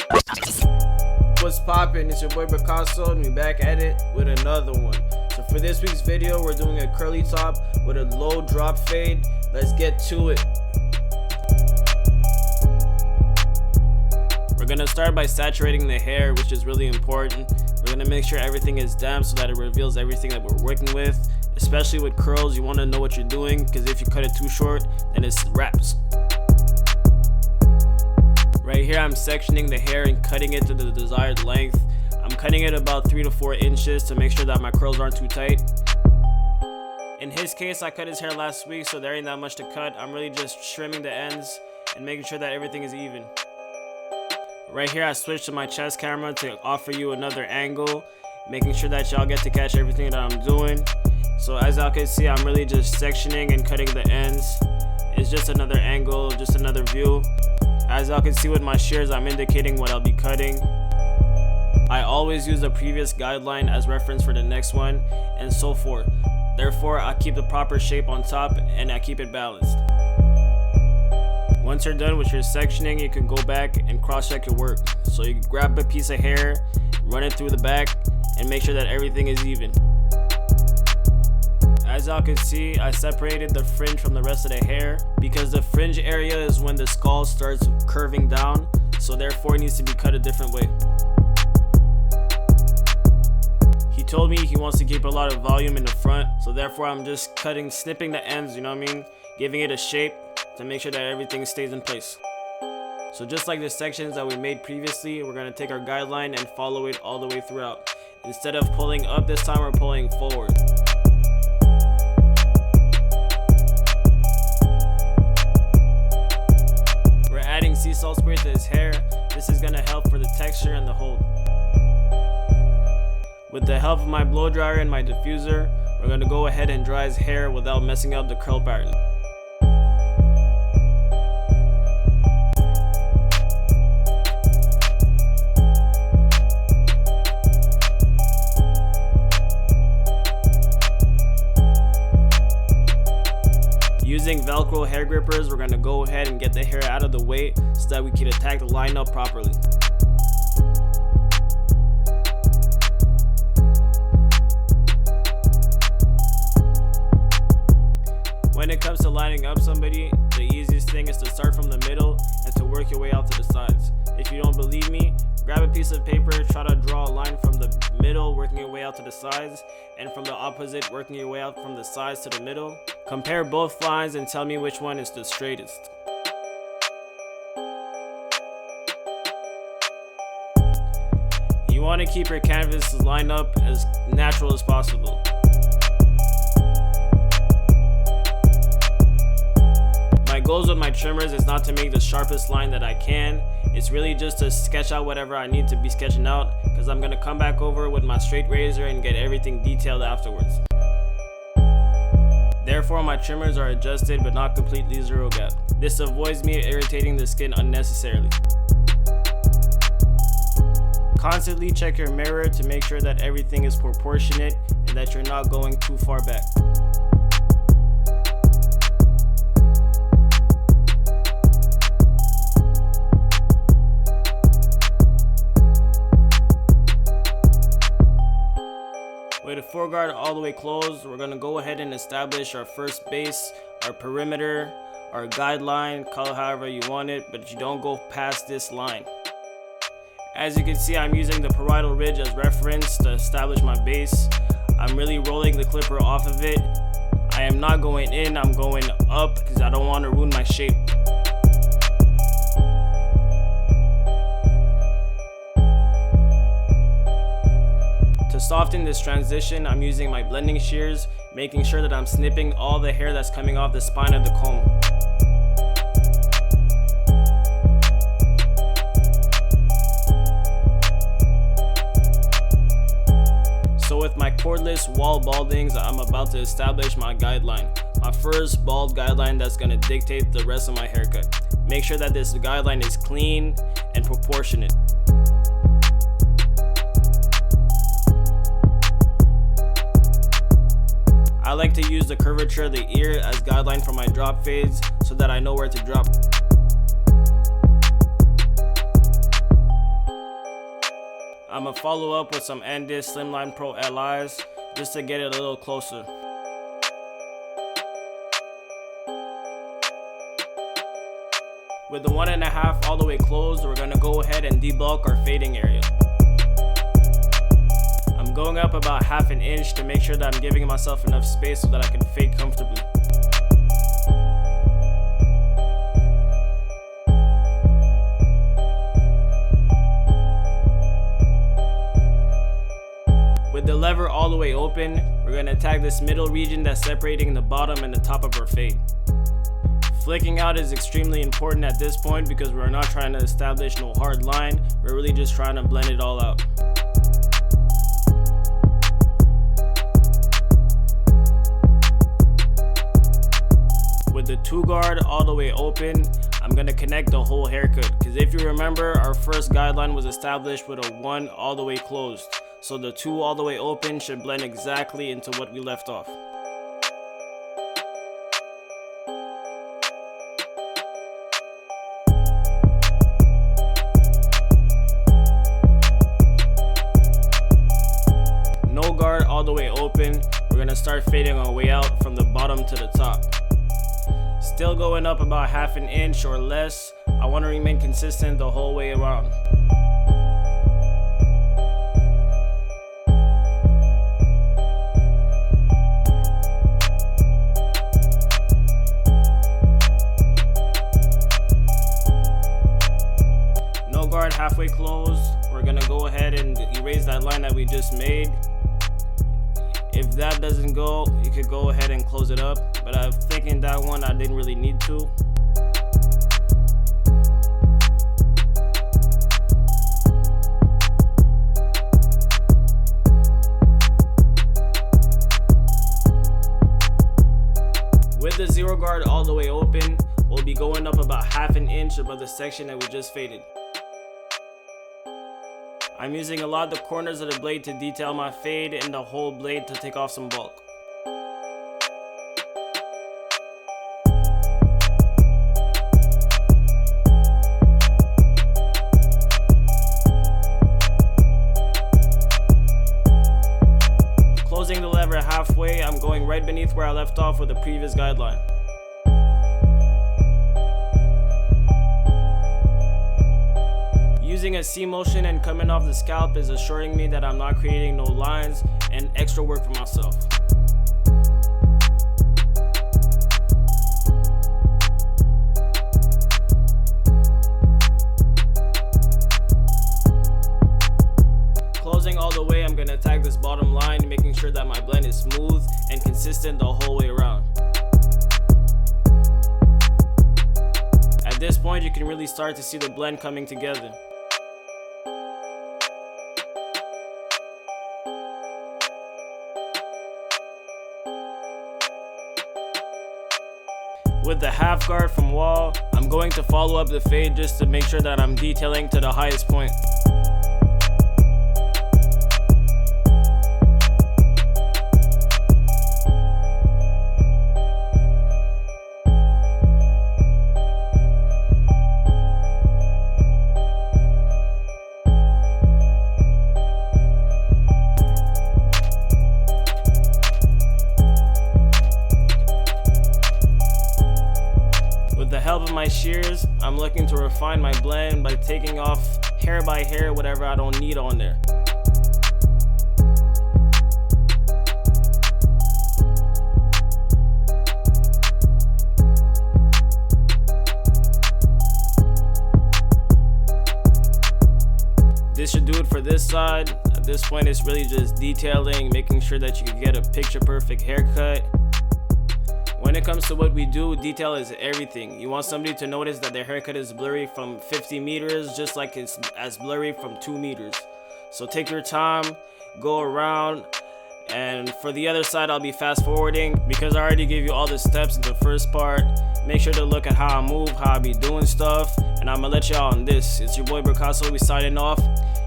What's poppin'? It's your boy Picasso and we back at it with another one. So for this week's video, we're doing a curly top with a low drop fade. Let's get to it. We're gonna start by saturating the hair, which is really important. We're gonna make sure everything is damp so that it reveals everything that we're working with. Especially with curls, you wanna know what you're doing, because if you cut it too short, then it's wraps. Right here, I'm sectioning the hair and cutting it to the desired length. I'm cutting it about 3 to 4 inches to make sure that my curls aren't too tight. In his case, I cut his hair last week, so there ain't that much to cut. I'm really just trimming the ends and making sure that everything is even. Right here, I switched to my chest camera to offer you another angle, making sure that y'all get to catch everything that I'm doing. So as y'all can see, I'm really just sectioning and cutting the ends. It's just another angle, just another view. As y'all can see with my shears, I'm indicating what I'll be cutting. I always use the previous guideline as reference for the next one, and so forth. Therefore, I keep the proper shape on top and I keep it balanced. Once you're done with your sectioning, you can go back and cross-check your work. So you grab a piece of hair, run it through the back, and make sure that everything is even. As y'all can see, I separated the fringe from the rest of the hair because the fringe area is when the skull starts curving down, so therefore it needs to be cut a different way. He told me he wants to keep a lot of volume in the front, so therefore I'm just snipping the ends, you know what I mean? Giving it a shape to make sure that everything stays in place. So just like the sections that we made previously, we're going to take our guideline and follow it all the way throughout. Instead of pulling up this time, we're pulling forward. We're adding sea salt spray to his hair. This is going to help for the texture and the hold. With the help of my blow dryer and my diffuser, we're going to go ahead and dry his hair without messing up the curl pattern. Using Velcro hair grippers, we're going to go ahead and get the hair out of the way so that we can attack the line up properly. When it comes to lining up somebody, the easiest thing is to start from the middle and to work your way out to the sides. If you don't believe me, grab a piece of paper, try to draw a line from the middle, working your way out to the sides, and from the opposite, working your way out from the sides to the middle. Compare both lines and tell me which one is the straightest. You want to keep your canvas lined up as natural as possible. My goals with my trimmers is not to make the sharpest line that I can. It's really just to sketch out whatever I need to be sketching out, because I'm going to come back over with my straight razor and get everything detailed afterwards. Therefore, my trimmers are adjusted but not completely zero gap. This avoids me irritating the skin unnecessarily. Constantly check your mirror to make sure that everything is proportionate and that you're not going too far back. With the foreguard all the way closed, we're going to go ahead and establish our first base, our perimeter, our guideline, call it however you want it, but you don't go past this line. As you can see, I'm using the parietal ridge as reference to establish my base. I'm really rolling the clipper off of it. I am not going in, I'm going up because I don't want to ruin my shape. To soften this transition, I'm using my blending shears, making sure that I'm snipping all the hair that's coming off the spine of the comb. So with my cordless wall baldings, I'm about to establish my guideline. My first bald guideline that's going to dictate the rest of my haircut. Make sure that this guideline is clean and proportionate. I like to use the curvature of the ear as guideline for my drop fades so that I know where to drop. I'ma follow up with some Endis Slimline Pro LIs just to get it a little closer. With the 1.5 all the way closed, we're gonna go ahead and debulk our fading area. I'm going up about 1/2 inch to make sure that I'm giving myself enough space so that I can fade comfortably. With the lever all the way open, we're going to attack this middle region that's separating the bottom and the top of our fade. Flicking out is extremely important at this point because we're not trying to establish no hard line, we're really just trying to blend it all out. With the 2 guard all the way open, I'm going to connect the whole haircut because if you remember, our first guideline was established with a 1 all the way closed. So the 2 all the way open should blend exactly into what we left off. No guard all the way open. We're gonna start fading our way out from the bottom to the top. Still going up about 1/2 inch or less. I want to remain consistent the whole way around. Halfway closed, we're gonna go ahead and erase that line that we just made. If that doesn't go, you could go ahead and close it up, but I'm thinking that one I didn't really need to. With the 0 guard all the way open, we'll be going up about 1/2 inch above the section that we just faded. I'm using a lot of the corners of the blade to detail my fade and the whole blade to take off some bulk. Closing the lever halfway, I'm going right beneath where I left off with the previous guideline. Using a C motion and coming off the scalp is assuring me that I'm not creating no lines and extra work for myself. Closing all the way, I'm going to attack this bottom line, making sure that my blend is smooth and consistent the whole way around. At this point, you can really start to see the blend coming together. With the 1/2 guard from wall, I'm going to follow up the fade just to make sure that I'm detailing to the highest point. With the help of my shears, I'm looking to refine my blend by taking off hair by hair whatever I don't need on there. This should do it for this side. At this point, it's really just detailing, making sure that you can get a picture perfect haircut. When it comes to what we do, detail is everything. You want somebody to notice that their haircut is blurry from 50 meters, just like it's as blurry from 2 meters. So take your time, go around, and for the other side, I'll be fast forwarding because I already gave you all the steps in the first part. Make sure to look at how I move, how I be doing stuff, and I'm gonna let y'all on this. It's your boy Picasso, we signing off.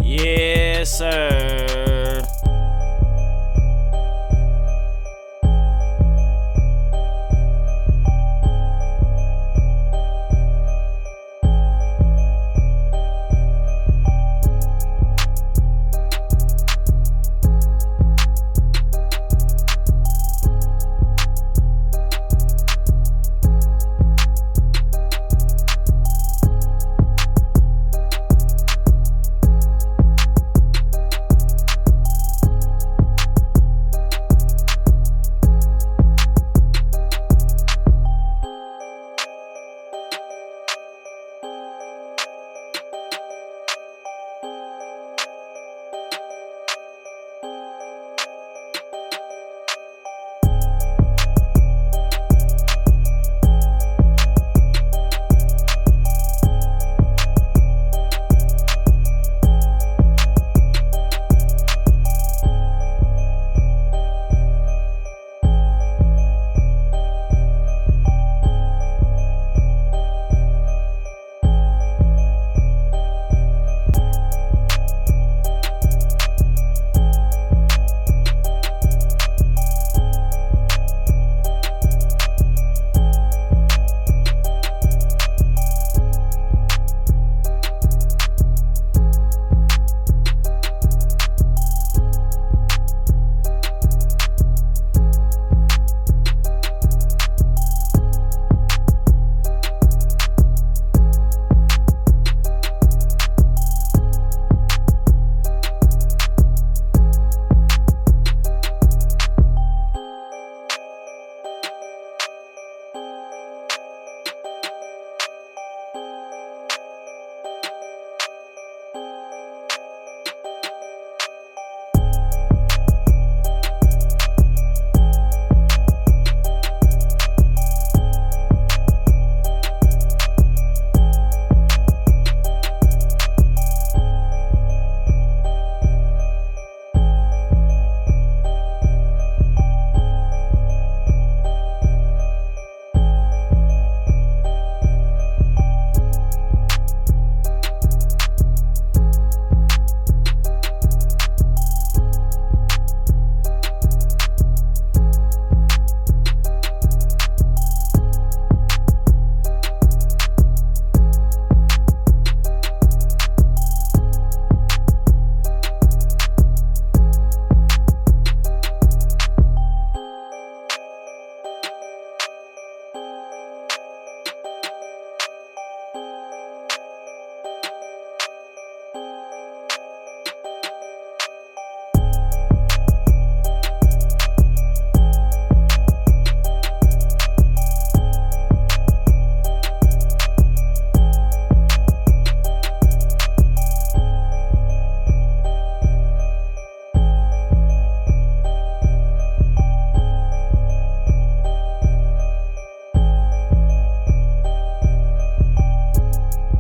Yes, sir.